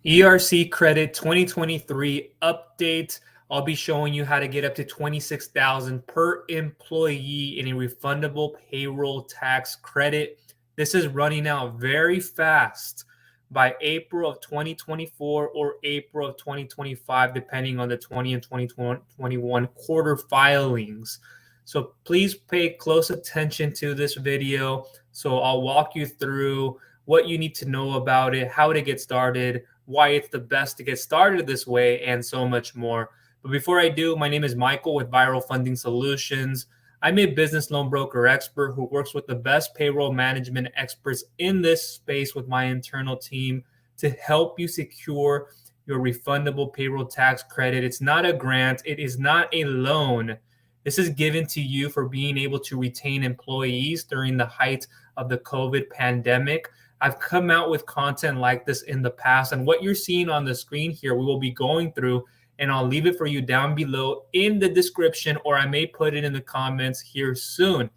ERC Credit 2023 update. I'll be showing you how to get up to $26,000 per employee in a refundable payroll tax credit. This is running out very fast by April of 2024 or April of 2025, depending on the 20 and 2021 quarter filings. So please pay close attention to this video. So I'll walk you through what you need to know about it, how to get started, why it's the best to get started this way, and so much more. But before I do, my name is Michael with Viral Funding Solutions. I'm a business loan broker expert who works with the best payroll management experts in this space with my internal team to help you secure your refundable payroll tax credit. It's not a grant. It is not a loan. This is given to you for being able to retain employees during the height of the COVID pandemic. I've come out with content like this in the past, and what you're seeing on the screen here, we will be going through, and I'll leave it for you down below in the description, or I may put it in the comments here soon.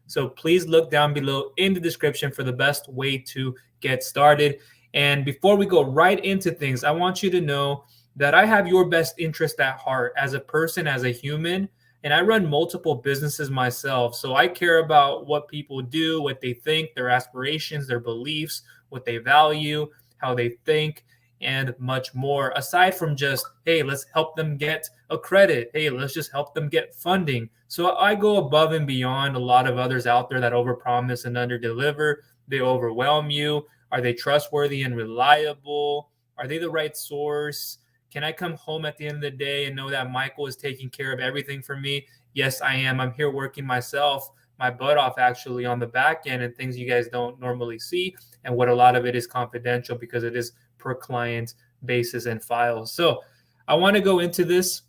So please look down below in the description for the best way to get started. And before we go right into things, I want you to know that I have your best interest at heart as a person, as a human, and I run multiple businesses myself. So I care about what people do, what they think, their aspirations, their beliefs, what they value, how they think, and much more. Aside from just, hey, let's help them get a credit. Hey, let's just help them get funding. So I go above and beyond a lot of others out there that overpromise and underdeliver. They overwhelm you. Are they trustworthy and reliable? Are they the right source? Can I come home at the end of the day and know that Michael is taking care of everything for me? Yes, I am. I'm here working myself, my butt off actually on the back end, and things you guys don't normally see. And what a lot of it is confidential because it is per client basis and files. So I want to go into this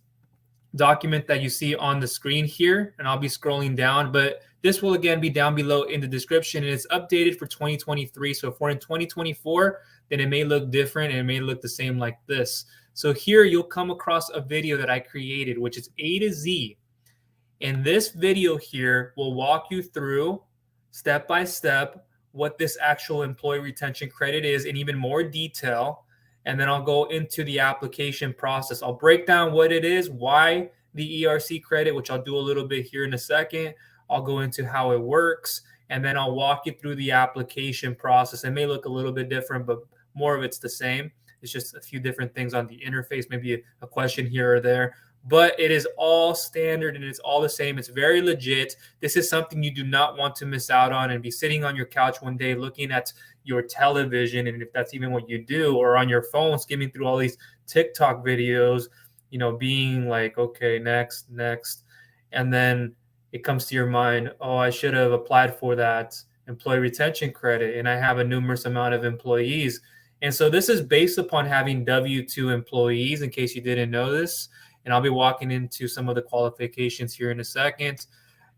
document that you see on the screen here, and I'll be scrolling down, but this will again be down below in the description, and it's updated for 2023. So if we're in 2024, then it may look different and it may look the same like this. So here you'll come across a video that I created, which is A to Z. And this video here will walk you through step by step what this actual employee retention credit is in even more detail. And then I'll go into the application process. I'll break down what it is, why the ERC credit, which I'll do a little bit here in a second. I'll go into how it works, and then I'll walk you through the application process. It may look a little bit different, but more of it's the same. It's just a few different things on the interface, maybe a question here or there, but it is all standard and it's all the same. It's very legit. This is something you do not want to miss out on and be sitting on your couch one day looking at your television, and if that's even what you do, or on your phone skimming through all these TikTok videos, being like, okay, next, and then it comes to your mind, oh, I should have applied for that employee retention credit, and I have a numerous amount of employees. And so this is based upon having W-2 employees, in case you didn't know this. And I'll be walking into some of the qualifications here in a second.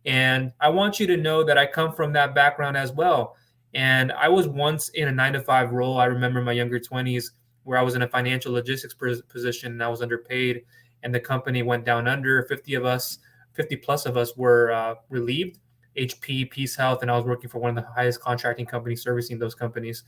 And I want you to know that I come from that background as well. And I was once in a 9-to-5 role. I remember my younger 20s where I was in a financial logistics position and I was underpaid. And the company went down under. 50 plus of us were relieved, HP, Peace Health, and I was working for one of the highest contracting companies servicing those companies.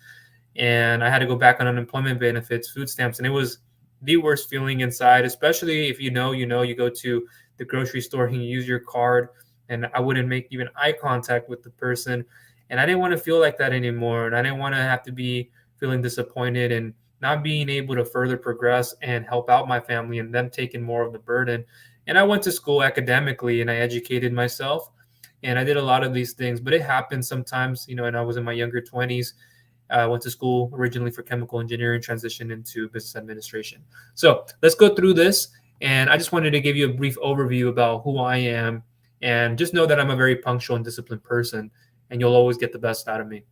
And I had to go back on unemployment benefits, food stamps, and it was the worst feeling inside, especially if you go to the grocery store and you use your card, and I wouldn't make even eye contact with the person. And I didn't want to feel like that anymore. And I didn't want to have to be feeling disappointed and not being able to further progress and help out my family and them taking more of the burden. And I went to school academically and I educated myself and I did a lot of these things, but it happens sometimes, and I was in my younger 20s. I went to school originally for chemical engineering, transitioned into business administration. So let's go through this. And I just wanted to give you a brief overview about who I am. And just know that I'm a very punctual and disciplined person, and you'll always get the best out of me.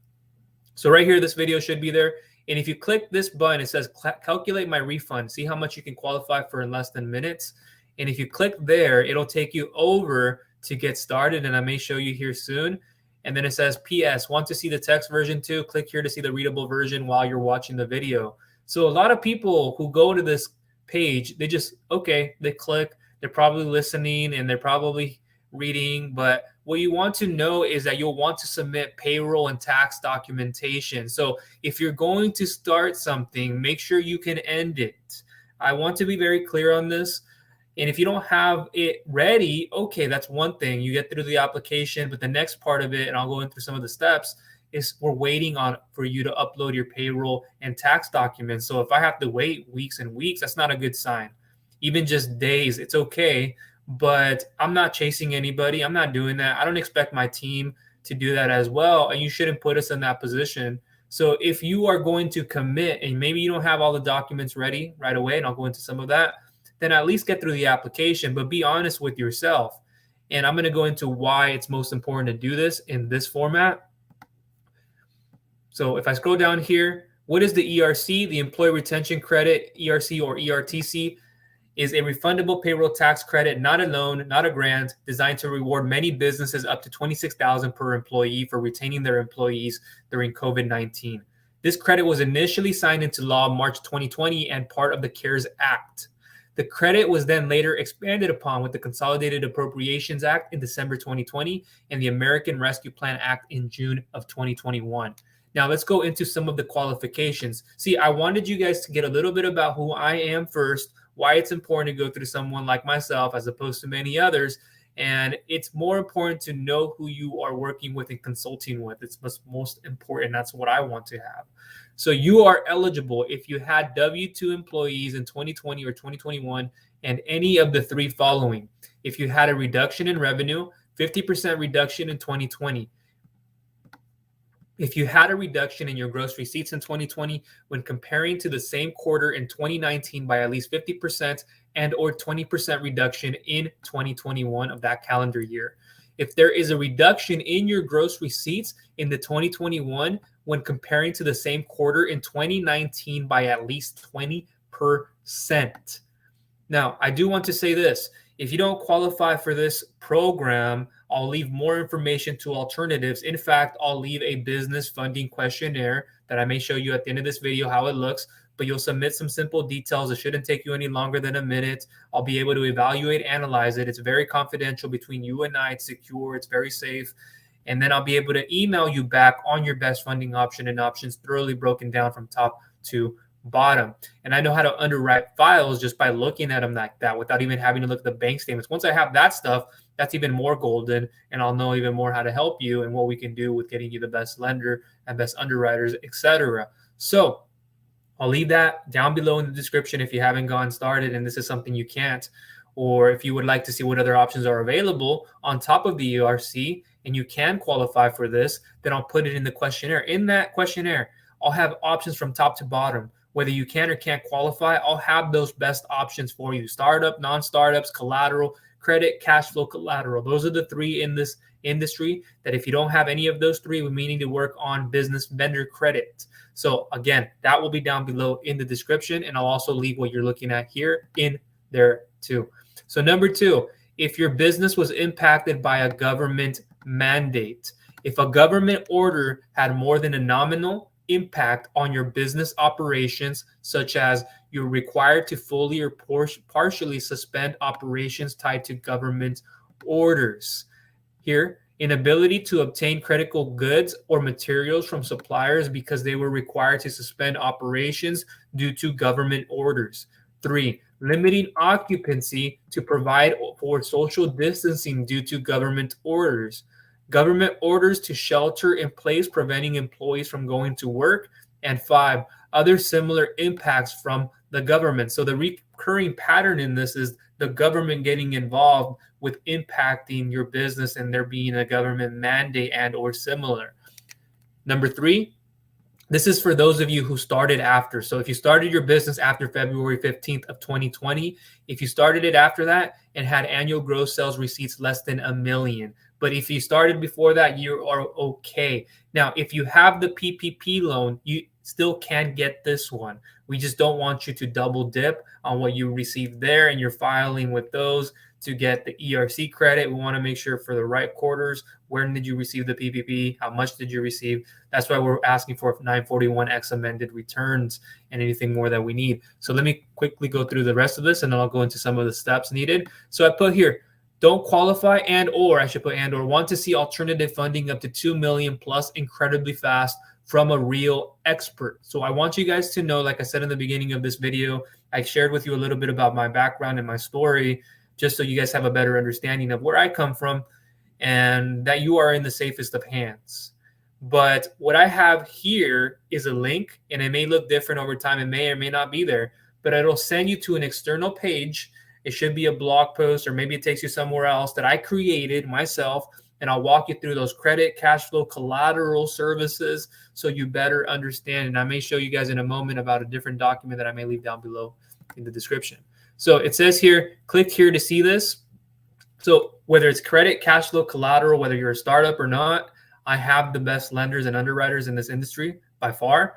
So right here, this video should be there. And if you click this button, it says calculate my refund. See how much you can qualify for in less than minutes. And if you click there, it'll take you over to get started. And I may show you here soon. And then it says, PS, want to see the text version too? Click here to see the readable version while you're watching the video. So a lot of people who go to this page, they click, they're probably listening and they're probably reading, but what you want to know is that you'll want to submit payroll and tax documentation. So if you're going to start something, make sure you can end it. I want to be very clear on this. And if you don't have it ready, okay, that's one thing. You get through the application, but the next part of it, and I'll go into some of the steps, is we're waiting on for you to upload your payroll and tax documents. So if I have to wait weeks and weeks, that's not a good sign. Even just days, it's okay. But I'm not chasing anybody. I'm not doing that. I don't expect my team to do that as well. And you shouldn't put us in that position. So if you are going to commit and maybe you don't have all the documents ready right away, and I'll go into some of that, then at least get through the application, but be honest with yourself. And I'm going to go into why it's most important to do this in this format. So if I scroll down here, what is the ERC? The Employee Retention Credit, ERC or ERTC, is a refundable payroll tax credit, not a loan, not a grant, designed to reward many businesses up to $26,000 per employee for retaining their employees during COVID-19. This credit was initially signed into law March 2020 and part of the CARES Act. The credit was then later expanded upon with the Consolidated Appropriations Act in December 2020 and the American Rescue Plan Act in June of 2021. Now let's go into some of the qualifications. See, I wanted you guys to get a little bit about who I am first, why it's important to go through someone like myself as opposed to many others. And it's more important to know who you are working with and consulting with. It's most important. That's what I want to have. So you are eligible if you had W-2 employees in 2020 or 2021 and any of the three following. If you had a reduction in revenue, 50% reduction in 2020. If you had a reduction in your gross receipts in 2020 when comparing to the same quarter in 2019 by at least 50% and or 20% reduction in 2021 of that calendar year. If there is a reduction in your gross receipts in the 2021 when comparing to the same quarter in 2019 by at least 20%. Now, I do want to say this. If you don't qualify for this program, I'll leave more information to alternatives. In fact, I'll leave a business funding questionnaire that I may show you at the end of this video how it looks, but you'll submit some simple details. It shouldn't take you any longer than a minute. I'll be able to evaluate, analyze it. It's very confidential between you and I. It's secure. It's very safe. And then I'll be able to email you back on your best funding option and options thoroughly broken down from top to bottom. And I know how to underwrite files just by looking at them like that without even having to look at the bank statements. Once I have that stuff, that's even more golden, and I'll know even more how to help you and what we can do with getting you the best lender and best underwriters, etc. So I'll leave that down below in the description if you haven't gotten started and this is something you can't, or if you would like to see what other options are available on top of the ERC and you can qualify for this, then I'll put it in the questionnaire. In that questionnaire, I'll have options from top to bottom. Whether you can or can't qualify, I'll have those best options for you. Startup, non-startups, collateral, credit, cash flow, collateral. Those are the three in this industry that if you don't have any of those three, we may need to work on business vendor credit. So again, that will be down below in the description, and I'll also leave what you're looking at here in there too. So number two, if your business was impacted by a government mandate, if a government order had more than a nominal impact on your business operations, such as you're required to fully or partially suspend operations tied to government orders. Here, inability to obtain critical goods or materials from suppliers because they were required to suspend operations due to government orders. 3, limiting occupancy to provide for social distancing due to government orders. Government orders to shelter in place, preventing employees from going to work. And 5, other similar impacts from the government. So the recurring pattern in this is the government getting involved with impacting your business and there being a government mandate and or similar. Number 3, this is for those of you who started after. So if you started your business after February 15th of 2020, if you started it after that and had annual gross sales receipts less than $1 million, but if you started before that, you are okay. Now, if you have the PPP loan, you still can get this one. We just don't want you to double dip on what you received there, and you're filing with those to get the ERC credit. We want to make sure for the right quarters, when did you receive the PPP? How much did you receive? That's why we're asking for 941X amended returns and anything more that we need. So let me quickly go through the rest of this, and then I'll go into some of the steps needed. So I put here, don't qualify or I should put or want to see alternative funding up to 2 million plus incredibly fast from a real expert. So I want you guys to know, like I said in the beginning of this video, I shared with you a little bit about my background and my story, just so you guys have a better understanding of where I come from and that you are in the safest of hands. But what I have here is a link, and it may look different over time. It may or may not be there, but it'll send you to an external page. It should be a blog post, or maybe it takes you somewhere else that I created myself, and I'll walk you through those credit, cash flow, collateral services so you better understand. And I may show you guys in a moment about a different document that I may leave down below in the description. So it says here, click here to see this. So whether it's credit, cash flow, collateral, whether you're a startup or not, I have the best lenders and underwriters in this industry by far.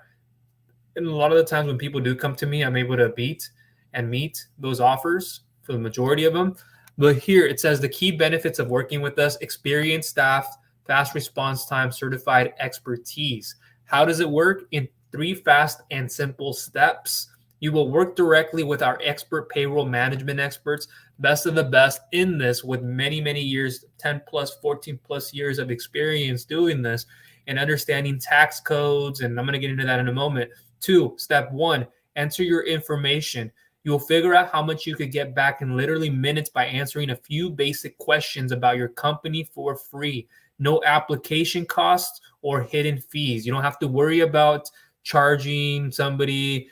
And a lot of the times when people do come to me, I'm able to beat and meet those offers for the majority of them. But here it says the key benefits of working with us: experienced staff, fast response time, certified expertise. How does it work? In 3 fast and simple steps. You will work directly with our expert payroll management experts, best of the best in this, with many, many years, 10 plus, 14 plus years of experience doing this and understanding tax codes. And I'm going to get into that in a moment. 2, step 1, enter your information. You'll figure out how much you could get back in literally minutes by answering a few basic questions about your company for free. No application costs or hidden fees. You don't have to worry about charging somebody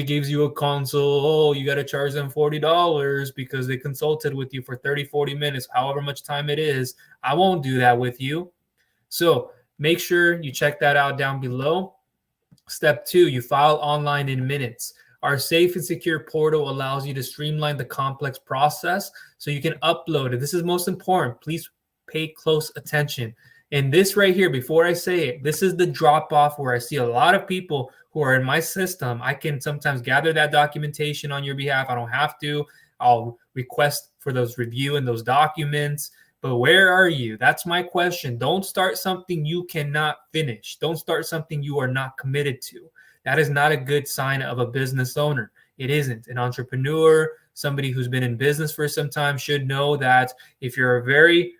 gives you a consult. Oh, you got to charge them $40 because they consulted with you for 30, 40 minutes, however much time it is. I won't do that with you. So make sure you check that out down below. Step 2, you file online in minutes. Our safe and secure portal allows you to streamline the complex process so you can upload it. This is most important. Please pay close attention. And this right here, before I say it, this is the drop off where I see a lot of people who are in my system. I can sometimes gather that documentation on your behalf. I don't have to. I'll request for those review and those documents. But where are you? That's my question. Don't start something you cannot finish. Don't start something you are not committed to. That is not a good sign of a business owner. It isn't. An entrepreneur, somebody who's been in business for some time, should know that if you're a very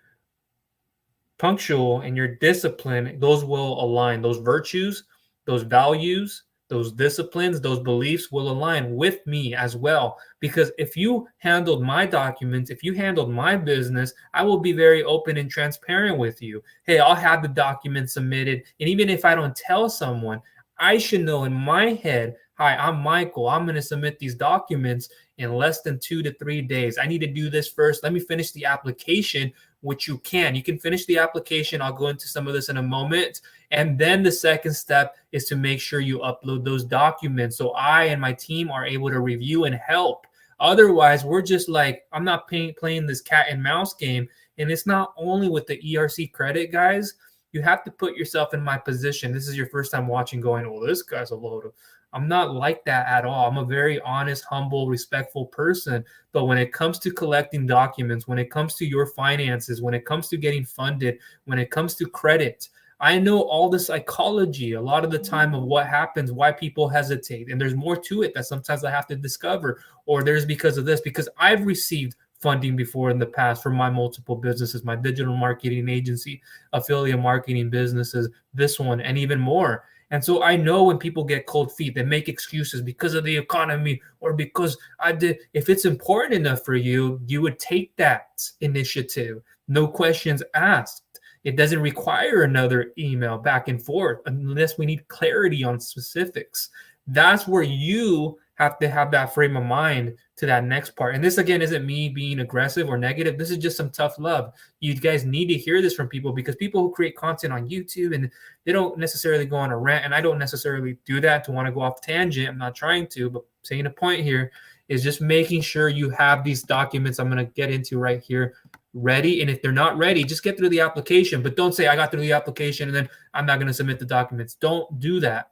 punctual and you're disciplined, those will align. Those virtues, those values, those disciplines, those beliefs will align with me as well. Because if you handled my documents, if you handled my business, I will be very open and transparent with you. Hey, I'll have the documents submitted. And even if I don't tell someone, I should know in my head, hi, I'm Michael. I'm going to submit these documents in less than 2 to 3 days. I need to do this first. Let me finish the application, which you can. You can finish the application. I'll go into some of this in a moment. And then the second step is to make sure you upload those documents so I and my team are able to review and help. Otherwise, we're just like, I'm not playing this cat and mouse game. And it's not only with the ERC credit, guys. You have to put yourself in my position. This is your first time watching going, well, this guy's a load of. I'm not like that at all. I'm a very honest, humble, respectful person. But when it comes to collecting documents, when it comes to your finances, when it comes to getting funded, when it comes to credit, I know all the psychology a lot of the time of what happens, why people hesitate. And there's more to it that sometimes I have to discover, or there's because of this, because I've received funding before in the past for my multiple businesses, my digital marketing agency, affiliate marketing businesses, this one, and even more. And so I know when people get cold feet, they make excuses because of the economy or because I did. If it's important enough for you, you would take that initiative. No questions asked. It doesn't require another email back and forth unless we need clarity on specifics. That's where you have to have that frame of mind to that next part. And this, again, isn't me being aggressive or negative. This is just some tough love. You guys need to hear this from people, because people who create content on YouTube and they don't necessarily go on a rant, and I don't necessarily do that to want to go off tangent. I'm not trying to, but saying a point here is just making sure you have these documents I'm going to get into right here ready. And if they're not ready, just get through the application, but don't say I got through the application and then I'm not going to submit the documents. Don't do that.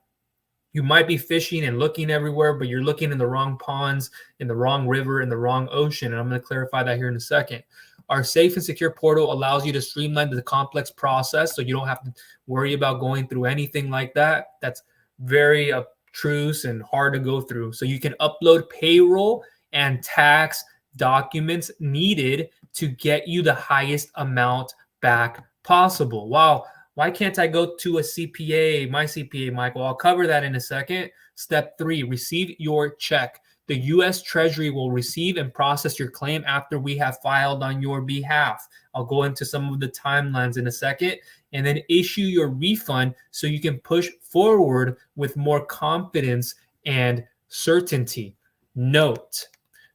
You might be fishing and looking everywhere, but you're looking in the wrong ponds, in the wrong river, in the wrong ocean. And I'm going to clarify that here in a second. Our safe and secure portal allows you to streamline the complex process, so you don't have to worry about going through anything like that. That's very obtruse and hard to go through. So you can upload payroll and tax documents needed to get you the highest amount back possible. Wow, why can't I go to a CPA, my CPA, Michael? I'll cover that in a second. Step 3, receive your check. The U.S. Treasury will receive and process your claim after we have filed on your behalf. I'll go into some of the timelines in a second, and then issue your refund so you can push forward with more confidence and certainty. Note,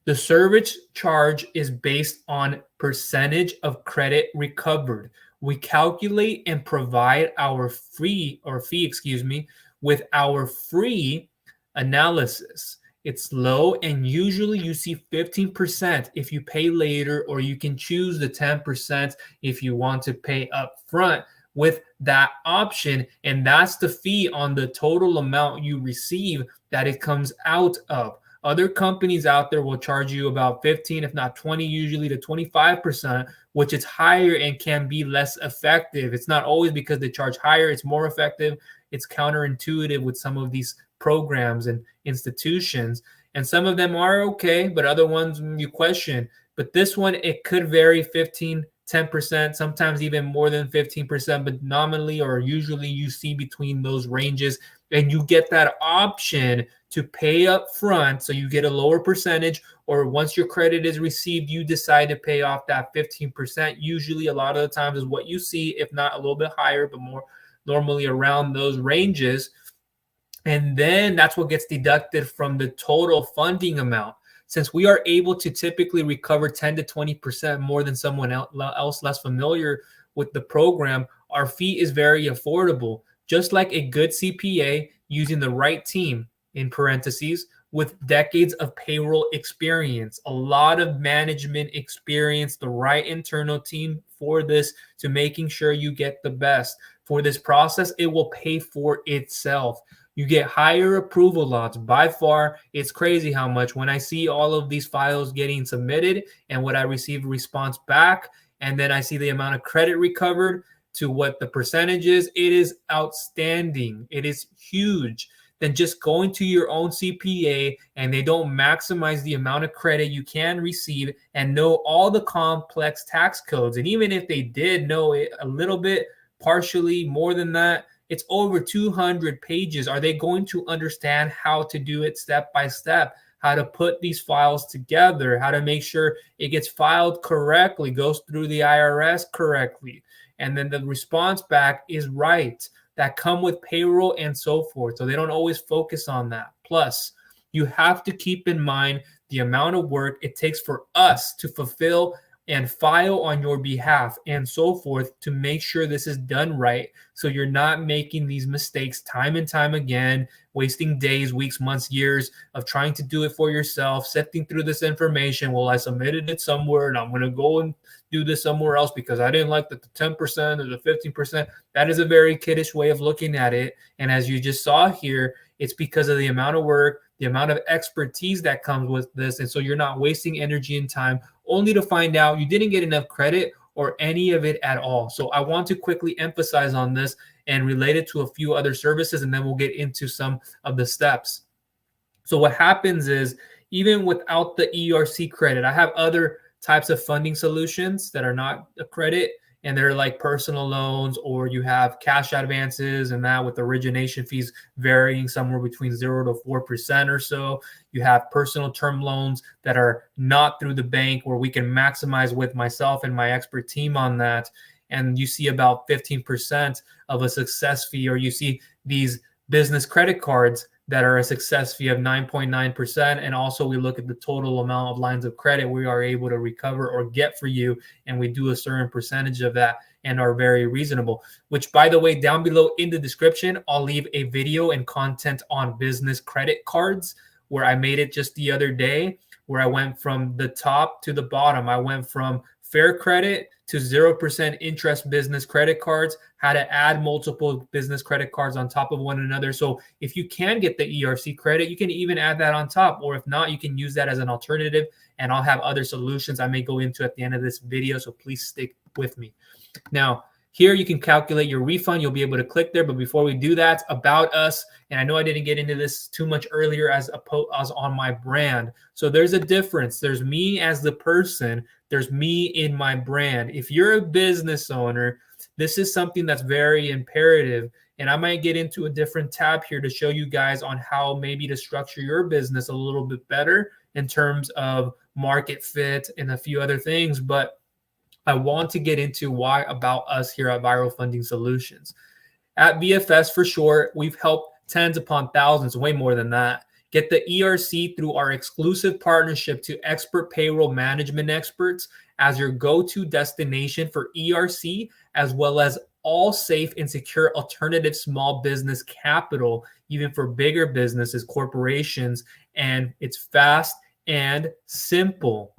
the service charge is based on percentage of credit recovered. We calculate and provide our fee, with our free analysis. It's low, and usually you see 15% if you pay later, or you can choose the 10% if you want to pay up front with that option. And that's the fee on the total amount you receive that it comes out of. Other companies out there will charge you about 15, if not 20, usually to 25%, which is higher and can be less effective. It's not always because they charge higher, it's more effective. It's counterintuitive with some of these programs and institutions. And some of them are okay, but other ones you question. But this one, it could vary 15, 10%, sometimes even more than 15%, but nominally or usually you see between those ranges, and you get that option to pay up front. So you get a lower percentage, or once your credit is received, you decide to pay off that 15%. Usually a lot of the times is what you see, if not a little bit higher, but more normally around those ranges. And then that's what gets deducted from the total funding amount. Since we are able to typically recover 10 to 20% more than someone else less familiar with the program, our fee is very affordable. Just like a good CPA using the right team, in parentheses, with decades of payroll experience, a lot of management experience, the right internal team for this, to making sure you get the best. For this process, it will pay for itself. You get higher approval lots by far. It's crazy how much when I see all of these files getting submitted and what I receive response back, and then I see the amount of credit recovered to what the percentage is, it is outstanding. It is huge. Then just going to your own CPA and they don't maximize the amount of credit you can receive and know all the complex tax codes. And even if they did know it a little bit, partially more than that, it's over 200 pages. Are they going to understand how to do it step by step? How to put these files together, how to make sure it gets filed correctly, goes through the IRS correctly, and then the response back is right, that come with payroll and so forth. So they don't always focus on that. Plus, you have to keep in mind the amount of work it takes for us to fulfill and file on your behalf and so forth, to make sure this is done right, so you're not making these mistakes time and time again, wasting days, weeks, months, years of trying to do it for yourself, sifting through this information. Well, I submitted it somewhere and I'm going to go and do this somewhere else because I didn't like the 10% or the 15%. That is a very kiddish way of looking at it. And as you just saw here, it's because of the amount of work, the amount of expertise that comes with this. And so you're not wasting energy and time only to find out you didn't get enough credit or any of it at all. So I want to quickly emphasize on this and relate it to a few other services, and then we'll get into some of the steps. So what happens is, even without the ERC credit, I have other types of funding solutions that are not a credit, and they're like personal loans, or you have cash advances, and that with origination fees varying somewhere between 0 to 4% or so. You have personal term loans that are not through the bank, where we can maximize with myself and my expert team on that. And you see about 15% of a success fee, or you see these business credit cards that are a success fee of 9.9%. And also we look at the total amount of lines of credit we are able to recover or get for you. And we do a certain percentage of that and are very reasonable, which, by the way, down below in the description, I'll leave a video and content on business credit cards, where I made it just the other day, where I went from the top to the bottom. I went from fair credit to 0% interest business credit cards, how to add multiple business credit cards on top of one another. So if you can get the ERC credit, you can even add that on top, or if not, you can use that as an alternative. And I'll have other solutions I may go into at the end of this video, so please stick with me. Now, Here you can calculate your refund. You'll be able to click there. But before we do that, about us, and I know I didn't get into this too much earlier as on my brand. So there's a difference. There's me as the person. There's me in my brand. If you're a business owner, this is something that's very imperative. And I might get into a different tab here to show you guys on how maybe to structure your business a little bit better in terms of market fit and a few other things. But I want to get into why about us here at Viral Funding Solutions. At VFS, for short, we've helped tens upon thousands, way more than that, get the ERC through our exclusive partnership to expert payroll management experts as your go-to destination for ERC, as well as all safe and secure alternative small business capital, even for bigger businesses, corporations, and it's fast and simple.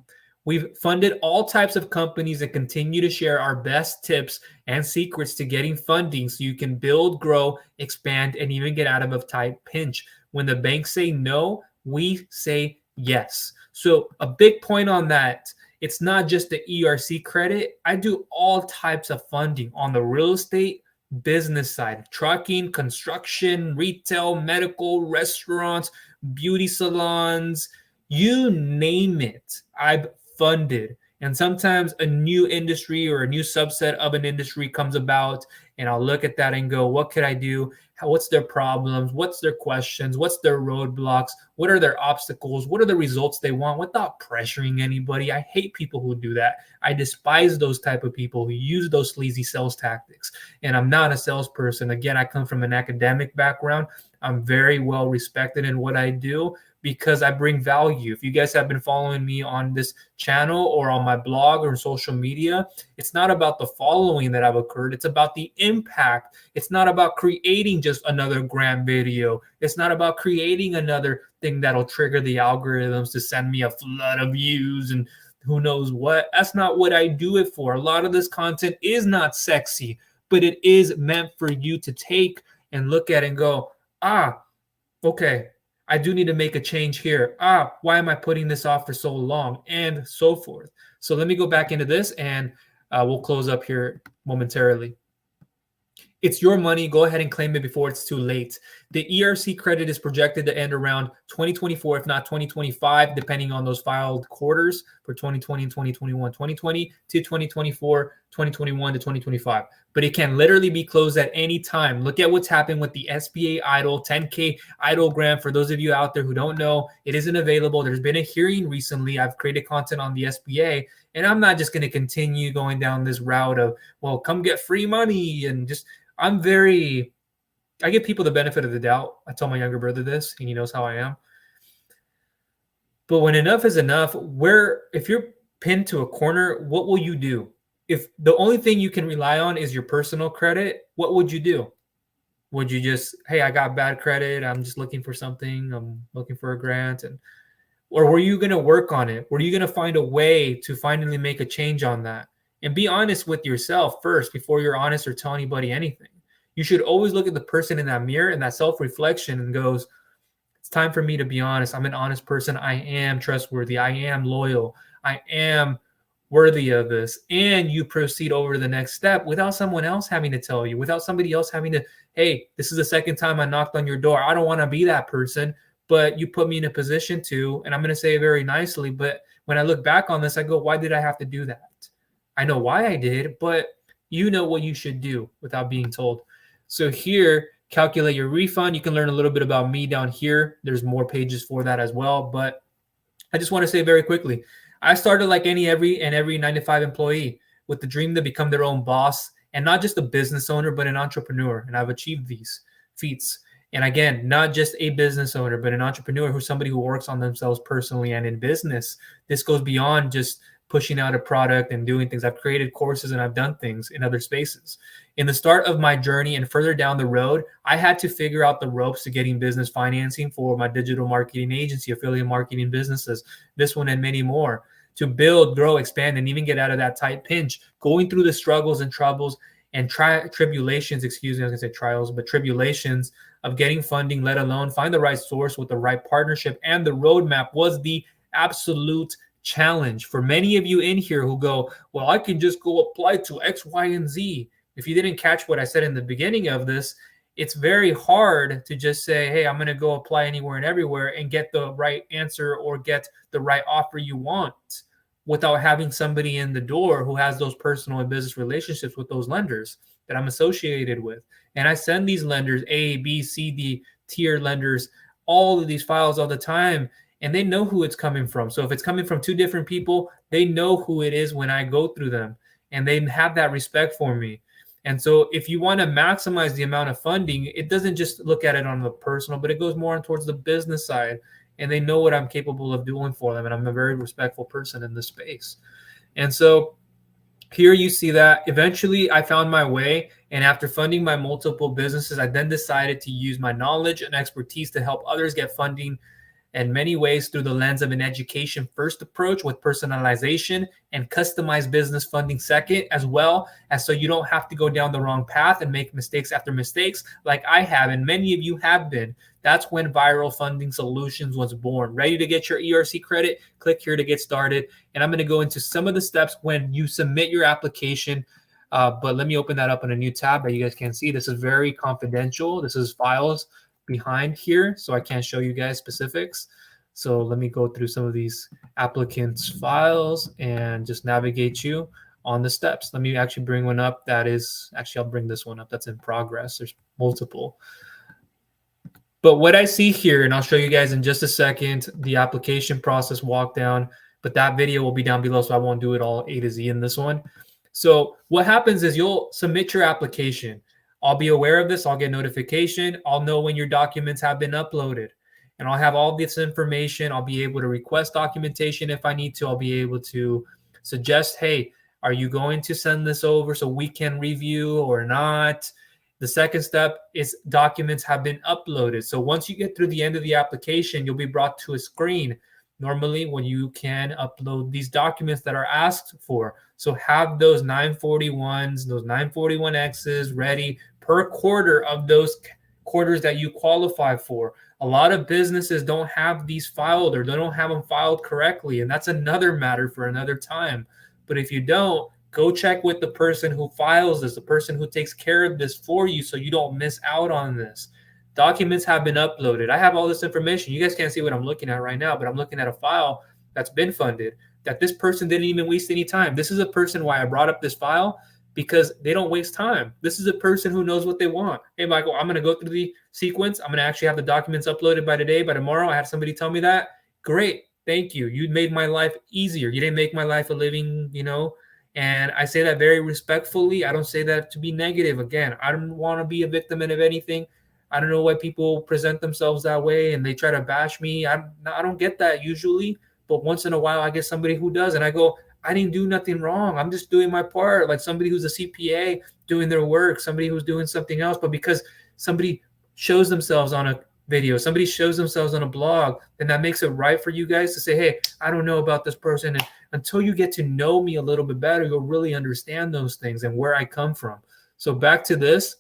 We've funded all types of companies and continue to share our best tips and secrets to getting funding so you can build, grow, expand, and even get out of a tight pinch. When the banks say no, we say yes. So a big point on that, it's not just the ERC credit. I do all types of funding on the real estate business side, trucking, construction, retail, medical, restaurants, beauty salons, you name it. I've funded. And sometimes a new industry or a new subset of an industry comes about, and I'll look at that and go, what could I do? What's their problems? What's their questions? What's their roadblocks? What are their obstacles? What are the results they want without pressuring anybody? I hate people who do that. I despise those type of people who use those sleazy sales tactics. And I'm not a salesperson. Again, I come from an academic background. I'm very well respected in what I do, because I bring value. If you guys have been following me on this channel or on my blog or social media, it's not about the following that I've occurred. It's about the impact. It's not about creating just another grand video. It's not about creating another thing that'll trigger the algorithms to send me a flood of views and who knows what. That's not what I do it for. A lot of this content is not sexy, but it is meant for you to take and look at and go, okay, I do need to make a change here. Why am I putting this off for so long? And so forth. So let me go back into this and we'll close up here momentarily. It's your money. Go ahead and claim it before it's too late. The ERC credit is projected to end around 2024, if not 2025, depending on those filed quarters for 2020 and 2021, 2020 to 2024, 2021 to 2025. But it can literally be closed at any time. Look at what's happened with the SBA EIDL 10K EIDL grant. For those of you out there who don't know, it isn't available. There's been a hearing recently. I've created content on the SBA, and I'm not just going to continue going down this route of, well, come get free money and just, I give people the benefit of the doubt. I tell my younger brother this, and he knows how I am. But when enough is enough, if you're pinned to a corner, what will you do? If the only thing you can rely on is your personal credit, what would you do? Would you just, hey, I got bad credit, I'm just looking for something, I'm looking for a grant, or were you going to work on it? Were you going to find a way to finally make a change on that? And be honest with yourself first before you're honest or tell anybody anything. You should always look at the person in that mirror and that self-reflection and goes, it's time for me to be honest. I'm an honest person. I am trustworthy. I am loyal. I am worthy of this. And you proceed over to the next step without someone else having to tell you, without somebody else having to, hey, this is the second time I knocked on your door. I don't want to be that person, but you put me in a position to, and I'm going to say it very nicely, but when I look back on this, I go, why did I have to do that? I know why I did, but you know what you should do without being told. So here, calculate your refund. You can learn a little bit about me down here. There's more pages for that as well. But I just want to say very quickly, I started like every 9-to-5 employee with the dream to become their own boss, and not just a business owner, but an entrepreneur. And I've achieved these feats. And again, not just a business owner, but an entrepreneur who's somebody who works on themselves personally and in business. This goes beyond just pushing out a product and doing things. I've created courses and I've done things in other spaces. In the start of my journey and further down the road, I had to figure out the ropes to getting business financing for my digital marketing agency, affiliate marketing businesses, this one and many more, to build, grow, expand, and even get out of that tight pinch, going through the struggles and troubles and tribulations, I was going to say trials, but tribulations of getting funding, let alone find the right source with the right partnership. And the roadmap was the absolute challenge for many of you in here who go, well, I can just go apply to X, Y, and Z. If you didn't catch what I said in the beginning of this, it's very hard to just say, hey, I'm going to go apply anywhere and everywhere and get the right answer or get the right offer you want without having somebody in the door who has those personal and business relationships with those lenders that I'm associated with. And I send these lenders, A, B, C, D, tier lenders, all of these files all the time, and they know who it's coming from. So if it's coming from two different people, they know who it is when I go through them, and they have that respect for me. And so if you want to maximize the amount of funding, it doesn't just look at it on the personal, but it goes more towards the business side. And they know what I'm capable of doing for them. And I'm a very respectful person in this space. And so here you see that eventually I found my way. And after funding my multiple businesses, I then decided to use my knowledge and expertise to help others get funding in many ways through the lens of an education first approach with personalization and customized business funding second, as well as so you don't have to go down the wrong path and make mistakes after mistakes like I have, and many of you have been. That's when Viral Funding Solutions was born. Ready to get your ERC credit? Click here to get started. And I'm going to go into some of the steps when you submit your application. But let me open that up in a new tab that you guys can see. This is very confidential. This is files behind here, so I can't show you guys specifics. So let me go through some of these applicants' files and just navigate you on the steps. Let me actually bring one up that is, actually I'll bring this one up that's in progress. There's multiple. But what I see here, and I'll show you guys in just a second, the application process walk down, but that video will be down below, so I won't do it all A to Z in this one. So what happens is you'll submit your application. I'll be aware of this. I'll get notification. I'll know when your documents have been uploaded. And I'll have all this information. I'll be able to request documentation if I need to. I'll be able to suggest, hey, are you going to send this over so we can review or not? The second step is documents have been uploaded. So once you get through the end of the application, you'll be brought to a screen normally when you can upload these documents that are asked for. So have those 941s, those 941Xs ready per quarter of those quarters that you qualify for. A lot of businesses don't have these filed, or they don't have them filed correctly. And that's another matter for another time. But if you don't, go check with the person who files this, the person who takes care of this for you, so you don't miss out on this. Documents have been uploaded. I have all this information. You guys can't see what I'm looking at right now, but I'm looking at a file that's been funded, that this person didn't even waste any time. This is a person why I brought up this file, because they don't waste time. This is a person who knows what they want. Hey, Michael, I'm going to go through the sequence. I'm going to actually have the documents uploaded by today. By tomorrow, I have somebody tell me that. Great. Thank you. You made my life easier. You didn't make my life a living, and I say that very respectfully. I don't say that to be negative. Again, I don't want to be a victim of anything. I don't know why people present themselves that way and they try to bash me. I don't get that usually, but once in a while I get somebody who does, and I go, I didn't do nothing wrong. I'm just doing my part. Like somebody who's a CPA doing their work, somebody who's doing something else, but because somebody shows themselves on a video, somebody shows themselves on a blog, then that makes it right for you guys to say, hey, I don't know about this person. And until you get to know me a little bit better, you'll really understand those things and where I come from. So back to this.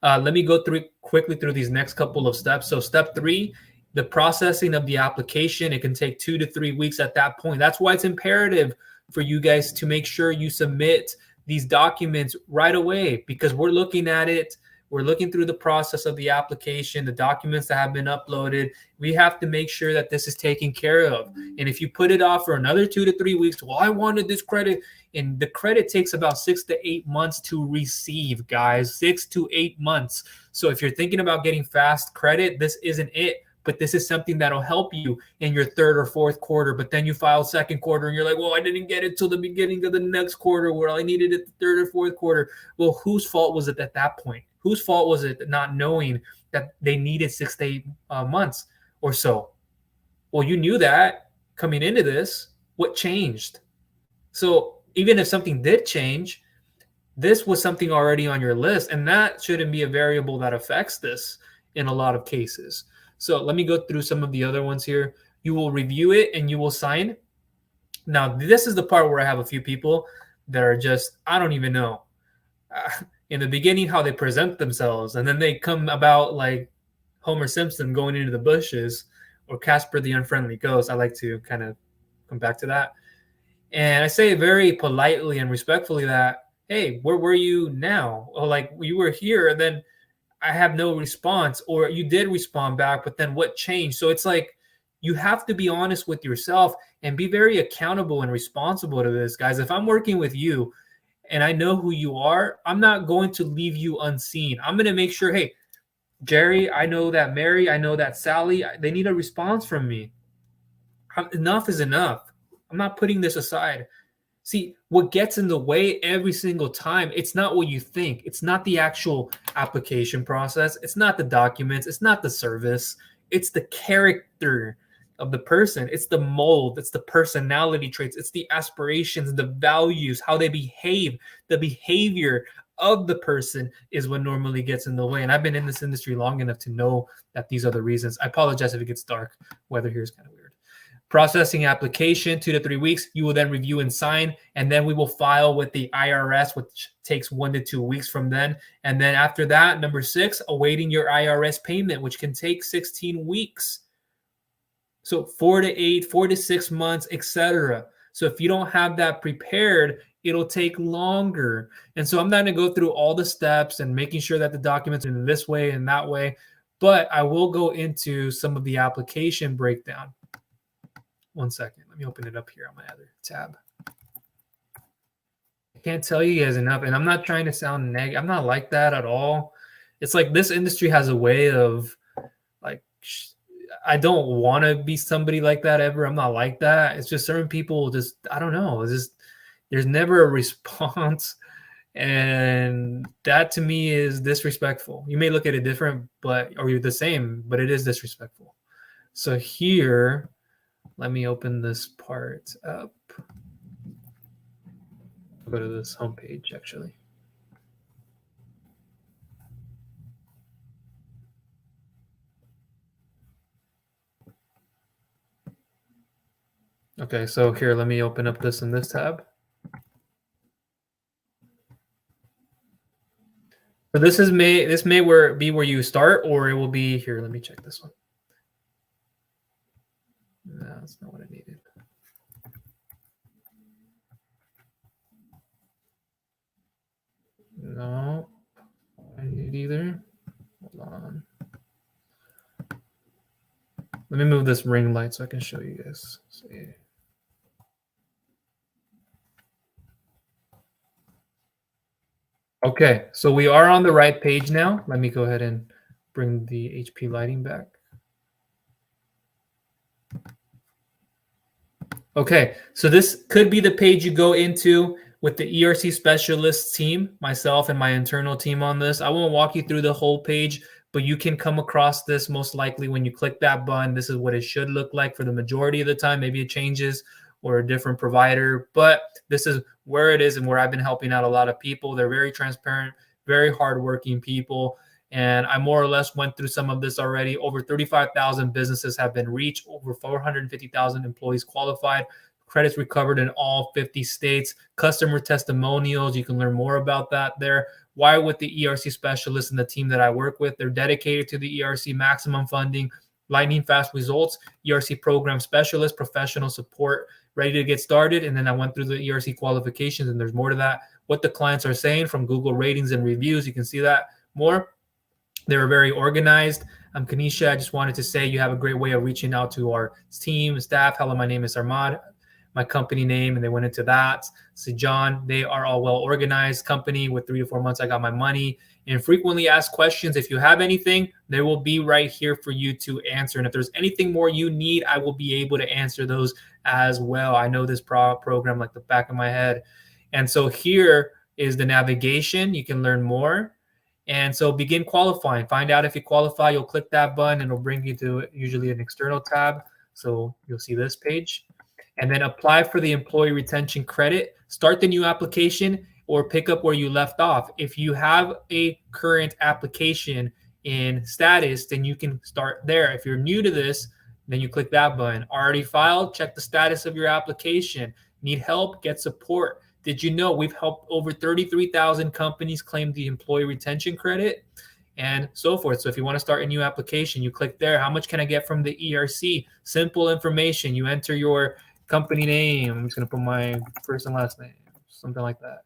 Let me go quickly through these next couple of steps. So step 3, the processing of the application. It can take 2 to 3 weeks at that point. That's why it's imperative for you guys to make sure you submit these documents right away, because we're looking at it. We're looking through the process of the application, the documents that have been uploaded. We have to make sure that this is taken care of. And if you put it off for another 2 to 3 weeks, well, I wanted this credit. And the credit takes about 6 to 8 months to receive, guys, 6 to 8 months. So if you're thinking about getting fast credit, this isn't it. But this is something that'll help you in your third or fourth quarter. But then you file second quarter and you're like, well, I didn't get it till the beginning of the next quarter where I needed it the third or fourth quarter. Well, whose fault was it at that point? Whose fault was it not knowing that they needed 6 to 8 months or so? Well, you knew that coming into this. What changed? So even if something did change, this was something already on your list, and that shouldn't be a variable that affects this in a lot of cases. So let me go through some of the other ones here. You will review it and you will sign. Now, this is the part where I have a few people that are just, I don't even know. In the beginning, how they present themselves, and then they come about like Homer Simpson going into the bushes, or Casper the Unfriendly Ghost. I like to kind of come back to that. And I say very politely and respectfully that hey, where were you now? Or like you were here and then I have no response, or you did respond back, but then what changed? So it's like you have to be honest with yourself and be very accountable and responsible to this, guys. If I'm working with you and I know who you are, I'm not going to leave you unseen. I'm going to make sure, hey, Jerry, I know that Mary, I know that Sally, they need a response from me. Enough is enough. I'm not putting this aside. See, what gets in the way every single time, it's not what you think. It's not the actual application process. It's not the documents. It's not the service. It's the character of the person. It's the mold. It's the personality traits. It's the aspirations, the values, how they behave. The behavior of the person is what normally gets in the way. And I've been in this industry long enough to know that these are the reasons. I apologize if it gets dark. Weather here is kind of weird. Processing application 2 to 3 weeks. You will then review and sign, and then we will file with the IRS, which takes 1 to 2 weeks from then. And then after that, number 6, awaiting your IRS payment, which can take 16 weeks. So 4 to 8, 4 to 6 months, etc. So if you don't have that prepared, it'll take longer. And so I'm not going to go through all the steps and making sure that the documents are in this way and that way, but I will go into some of the application breakdown. 1 second. Let me open it up here on my other tab. I can't tell you guys enough, and I'm not trying to sound negative. I'm not like that at all. It's like this industry has a way of like, I don't want to be somebody like that ever. I'm not like that. It's just certain people just, I don't know. It's just, there's never a response. And that to me is disrespectful. You may look at it different, or you're the same, but it is disrespectful. So here, let me open this part up. I'll go to this homepage actually. Okay, so here, let me open up this in this tab. So this may be where you start, or it will be here. Let me check this one. No, that's not what I needed. No, I need either. Hold on. Let me move this ring light so I can show you guys. See. Okay, so we are on the right page now. Let me go ahead and bring the HP lighting back. Okay, so this could be the page you go into with the ERC specialist team, myself and my internal team on this. I won't walk you through the whole page, but you can come across this most likely when you click that button. This is what it should look like for the majority of the time. Maybe it changes or a different provider, but this is where it is and where I've been helping out a lot of people. They're very transparent, very hardworking people. And I more or less went through some of this already. Over 35,000 businesses have been reached, over 450,000 employees qualified, credits recovered in all 50 states, customer testimonials. You can learn more about that there. Why with the ERC specialists and the team that I work with, they're dedicated to the ERC maximum funding, lightning fast results, ERC program specialist, professional support, ready to get started. And then I went through the ERC qualifications, and there's more to that. What the clients are saying from Google ratings and reviews, you can see that more. They were very organized. I'm Kanisha. I just wanted to say you have a great way of reaching out to our team, staff. Hello, my name is Armad, my company name, and they went into that. So John, they are all well-organized company. With 3 to 4 months, I got my money. And frequently asked questions. If you have anything, they will be right here for you to answer. And if there's anything more you need, I will be able to answer those as well. I know this program like the back of my head. And so here is the navigation. You can learn more. And so begin qualifying. Find out if you qualify. You'll click that button and it'll bring you to usually an external tab. So you'll see this page. And then apply for the employee retention credit. Start the new application or pick up where you left off. If you have a current application in status, then you can start there. If you're new to this, then you click that button. Already filed, check the status of your application. Need help, get support. Did you know we've helped over 33,000 companies claim the employee retention credit and so forth? So if you want to start a new application, you click there. How much can I get from the ERC? Simple information. You enter your company name. I'm just going to put my first and last name, something like that.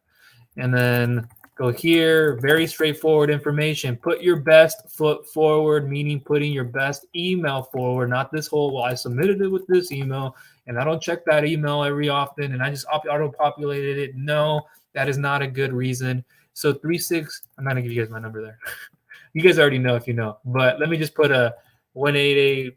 and then go here. Very straightforward information. Put your best foot forward, meaning putting your best email forward, not this whole, well, I submitted it with this email and I don't check that email every often and I just auto-populated it. No, that is not a good reason. So 36, I'm not gonna give you guys my number there. You guys already know if you know, but let me just put a 188.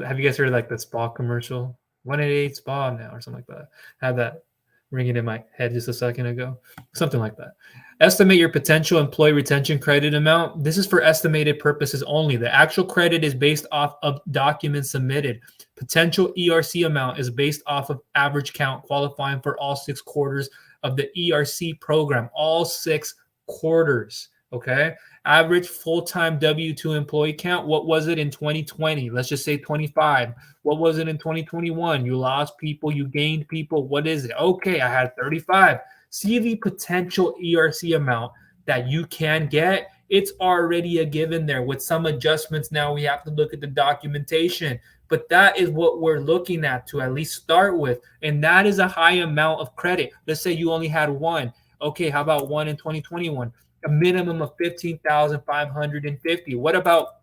Have you guys heard of like the spa commercial? 188 spa now or something like that. Had that ringing in my head just a second ago. Something like that. Estimate your potential employee retention credit amount. This is for estimated purposes only. The actual credit is based off of documents submitted. Potential ERC amount is based off of average count qualifying for all 6 quarters of the ERC program. All 6 quarters. Okay. Average full-time W-2 employee count. What was it in 2020? Let's just say 25. What was it in 2021? You lost people, you gained people. What is it? Okay, I had 35. See the potential ERC amount that you can get. It's already a given there. With some adjustments, now we have to look at the documentation. But that is what we're looking at to at least start with. And that is a high amount of credit. Let's say you only had one. Okay, how about one in 2021? A minimum of 15,550. What about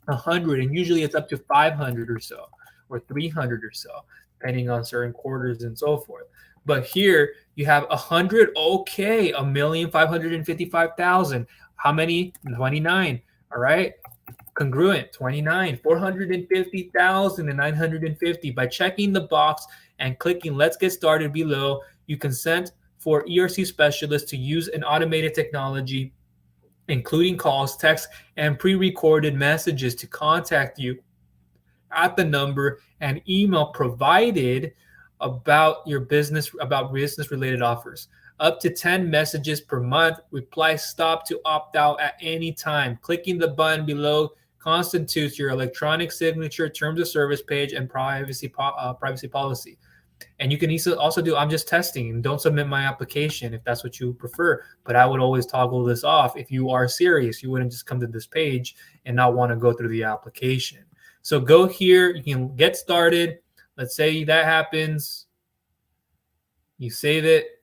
100? And usually it's up to 500 or so, or 300 or so, depending on certain quarters and so forth. But here you have 100. Okay, 1,555,000. How many? 29. All right. Congruent, 29, 450,000 and 950. By checking the box and clicking let's get started below, you consent for ERC specialists to use an automated technology, including calls, texts, and pre-recorded messages to contact you at the number and email provided about business related offers. Up to 10 messages per month. Reply stop to opt out at any time. Clicking the button below constitutes your electronic signature, terms of service page, and privacy policy. And you can also do I'm just testing. Don't submit my application if that's what you prefer. But I would always toggle this off. If you are serious, you wouldn't just come to this page and not want to go through the application. So go here. You can get started. Let's say that happens. You save it.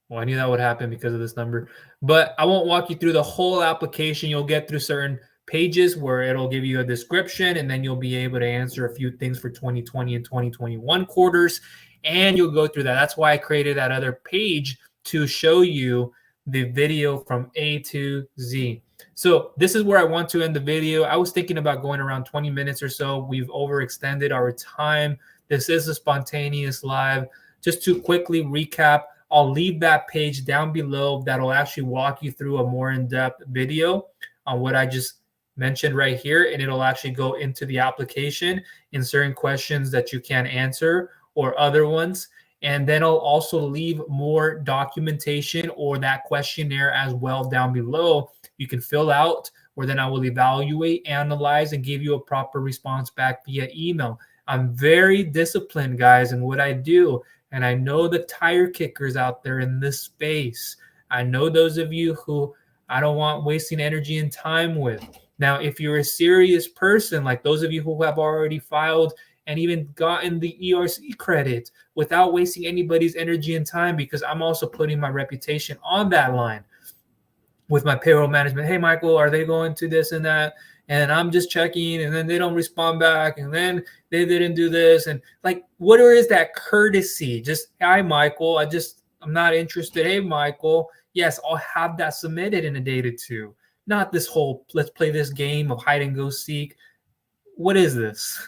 Well, I knew that would happen because of this number. But I won't walk you through the whole application. You'll get through certain pages where it'll give you a description, and then you'll be able to answer a few things for 2020 and 2021 quarters, and you'll go through that. That's why I created that other page to show you the video from A to Z. So this is where I want to end the video. I was thinking about going around 20 minutes or so. We've overextended our time. This is a spontaneous live. Just to quickly recap, I'll leave that page down below that'll actually walk you through a more in-depth video on what I just mentioned right here, and it'll actually go into the application in certain questions that you can answer or other ones. And then I'll also leave more documentation or that questionnaire as well down below. You can fill out, or then I will evaluate, analyze, and give you a proper response back via email. I'm very disciplined, guys, in what I do. And I know the tire kickers out there in this space. I know those of you who I don't want wasting energy and time with. Now, if you're a serious person, like those of you who have already filed and even gotten the ERC credit without wasting anybody's energy and time, because I'm also putting my reputation on that line with my payroll management. Hey, Michael, are they going to this and that? And I'm just checking, and then they don't respond back, and then they didn't do this. And like, what is that courtesy? Just, hi, Michael, I'm not interested. Hey, Michael, yes, I'll have that submitted in a day or two. Not this whole, let's play this game of hide and go seek. What is this?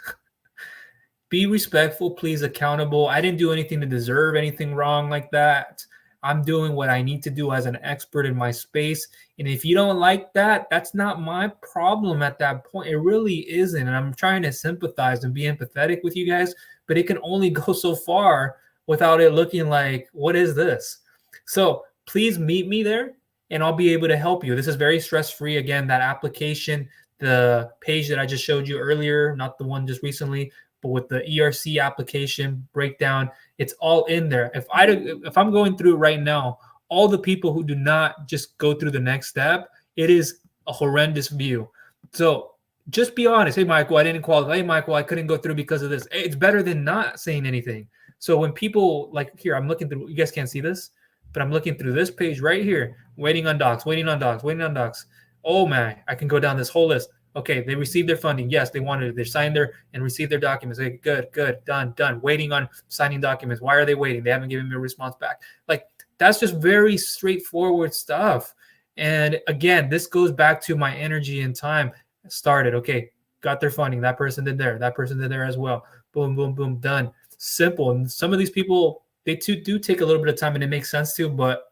Be respectful, please, accountable. I didn't do anything to deserve anything wrong like that. I'm doing what I need to do as an expert in my space. And if you don't like that, that's not my problem at that point. It really isn't. And I'm trying to sympathize and be empathetic with you guys, but it can only go so far without it looking like, what is this? So please meet me there and I'll be able to help you. This is very stress-free. Again, that application, the page that I just showed you earlier, not the one just recently, but with the ERC application breakdown, it's all in there. If I'm going through right now, all the people who do not just go through the next step, it is a horrendous view. So just be honest. Hey, Michael, I didn't qualify. Hey, Michael, I couldn't go through because of this. It's better than not saying anything. So when people like here, I'm looking through, you guys can't see this, but I'm looking through this page right here, waiting on docs, waiting on docs, waiting on docs. Oh man, I can go down this whole list. Okay, they received their funding. Yes, they wanted it. They signed their and received their documents. Okay, good, done. Waiting on signing documents. Why are they waiting? They haven't given me a response back. Like that's just very straightforward stuff. And again, this goes back to my energy and time started. Okay, got their funding. That person did there. That person did there as well. Boom, boom, boom, done. Simple. And some of these people, they too do take a little bit of time, and it makes sense too. But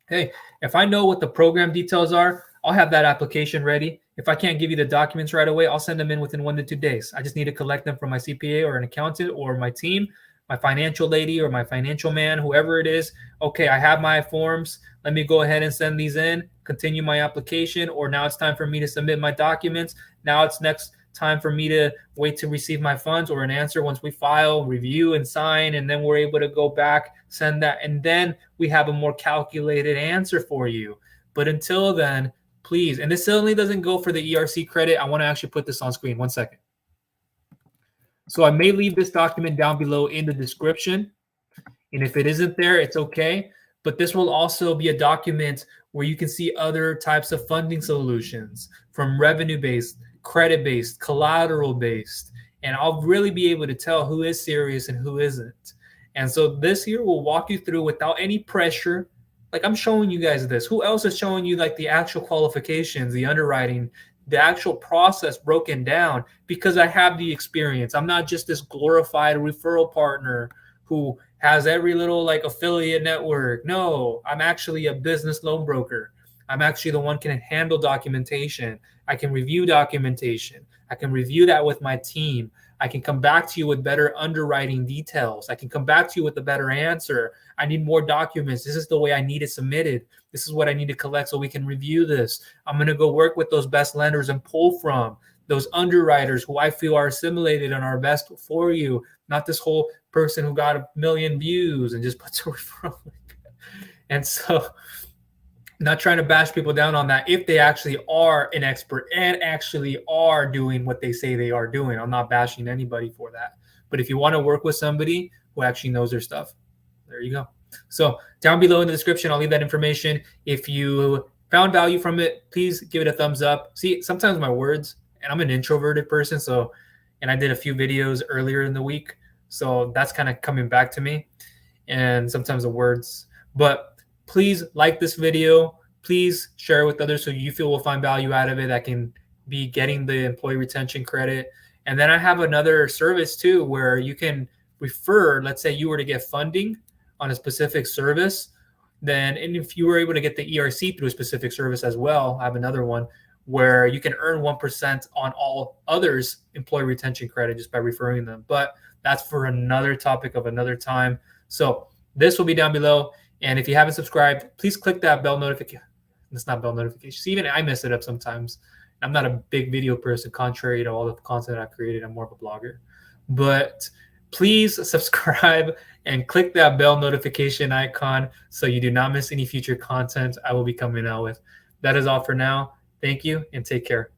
hey, if I know what the program details are, I'll have that application ready. If I can't give you the documents right away, I'll send them in within 1 to 2 days. I just need to collect them from my CPA or an accountant or my team, my financial lady or my financial man, whoever it is. Okay, I have my forms. Let me go ahead and send these in, continue my application, or now it's time for me to submit my documents. Now it's next time for me to wait to receive my funds or an answer once we file, review, and sign, and then we're able to go back, send that, and then we have a more calculated answer for you. But until then, please, and this certainly doesn't go for the ERC credit. I want to actually put this on screen. 1 second. So I may leave this document down below in the description. And if it isn't there, it's okay. But this will also be a document where you can see other types of funding solutions, from revenue-based, credit-based, collateral-based. And I'll really be able to tell who is serious and who isn't. And so this here will walk you through without any pressure. Like I'm showing you guys this. Who else is showing you like the actual qualifications, the underwriting, the actual process broken down? Because I have the experience. I'm not just this glorified referral partner who has every little like affiliate network. No, I'm actually a business loan broker. I'm actually the one can handle documentation. I can review documentation. I can review that with my team. I can come back to you with better underwriting details. I can come back to you with a better answer. I need more documents. This is the way I need it submitted. This is what I need to collect so we can review this. I'm going to go work with those best lenders and pull from those underwriters who I feel are assimilated and are best for you, not this whole person who got 1 million views and just puts a referral link. And so not trying to bash people down on that if they actually are an expert and actually are doing what they say they are doing. I'm not bashing anybody for that. But if you want to work with somebody who actually knows their stuff, there you go. So down below in the description, I'll leave that information. If you found value from it, please give it a thumbs up. See, sometimes my words, and I'm an introverted person, so, and I did a few videos earlier in the week, so that's kind of coming back to me, and sometimes the words. But please like this video. Please share it with others so you feel will find value out of it that can be getting the employee retention credit. And then I have another service too where you can refer, let's say you were to get funding on a specific service, then, and if you were able to get the ERC through a specific service as well, I have another one where you can earn 1% on all others' employee retention credit just by referring them. But that's for another topic of another time. So this will be down below. And if you haven't subscribed, please click that bell notification. It's not bell notification. See, even I mess it up sometimes. I'm not a big video person, contrary to all the content I've created. I'm more of a blogger. But please subscribe and click that bell notification icon so you do not miss any future content I will be coming out with. That is all for now. Thank you and take care.